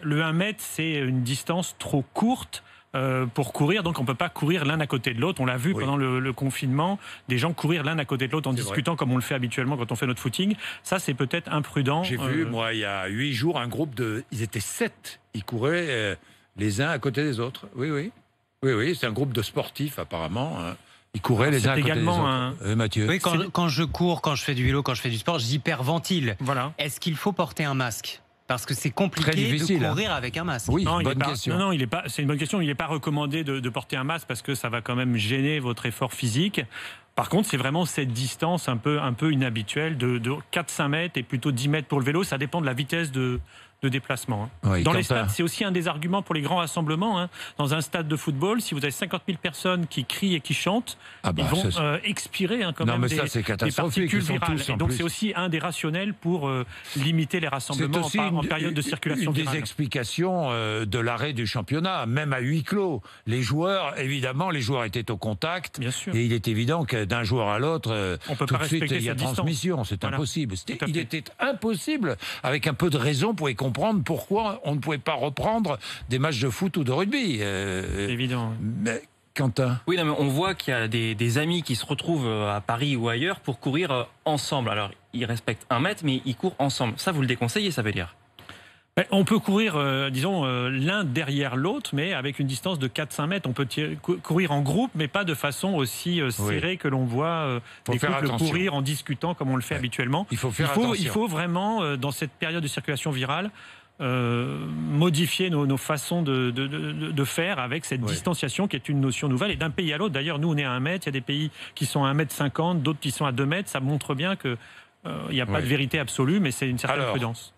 le 1 mètre, c'est une distance trop courte pour courir, donc on ne peut pas courir l'un à côté de l'autre. On l'a vu pendant le confinement, des gens courir l'un à côté de l'autre en discutant comme on le fait habituellement quand on fait notre footing. Ça, c'est peut-être imprudent. J'ai vu, moi, il y a 8 jours, un groupe ils étaient 7. Ils couraient les uns à côté des autres. Oui, c'est un groupe de sportifs, apparemment. Ils couraient les uns à côté des autres. Mathieu. Oui, quand je cours, quand je fais du vélo, quand je fais du sport, j'hyperventile. Voilà. Est-ce qu'il faut porter un masque ? Parce que c'est compliqué de courir avec un masque. Oui, non, bonne question. Non, c'est une bonne question. Il n'est pas recommandé de porter un masque parce que ça va quand même gêner votre effort physique. Par contre, c'est vraiment cette distance un peu inhabituelle de 4-5 mètres et plutôt 10 mètres pour le vélo. Ça dépend de la vitesse de déplacement. Oui, dans les stades, c'est aussi un des arguments pour les grands rassemblements. Dans un stade de football, si vous avez 50 000 personnes qui crient et qui chantent, ils vont expirer quand même des particules virales. Et donc c'est aussi un des rationnels pour limiter les rassemblements en période de circulation virale. Des explications de l'arrêt du championnat, même à huis clos. Les joueurs, évidemment, étaient au contact. Bien sûr. Et il est évident que d'un joueur à l'autre, tout de suite, il y a transmission. C'est impossible. Il était impossible, avec un peu de raison, pour y comprendre pourquoi on ne pouvait pas reprendre des matchs de foot ou de rugby. Évident. Mais Quentin. Oui, non, mais on voit qu'il y a des amis qui se retrouvent à Paris ou ailleurs pour courir ensemble. Alors, ils respectent 1 mètre, mais ils courent ensemble. Ça, vous le déconseillez, ça veut dire ? On peut courir, l'un derrière l'autre, mais avec une distance de 4-5 mètres. On peut courir en groupe, mais pas de façon aussi serrée que l'on voit les couples courir en discutant comme on le fait habituellement. Il faut faire attention. Il faut vraiment, dans cette période de circulation virale, modifier nos façons de faire avec cette distanciation qui est une notion nouvelle. Et d'un pays à l'autre, d'ailleurs, nous on est à 1 mètre, il y a des pays qui sont à 1,50 m, d'autres qui sont à 2 mètres. Ça montre bien qu'il n'y a pas de vérité absolue, mais c'est une certaine prudence.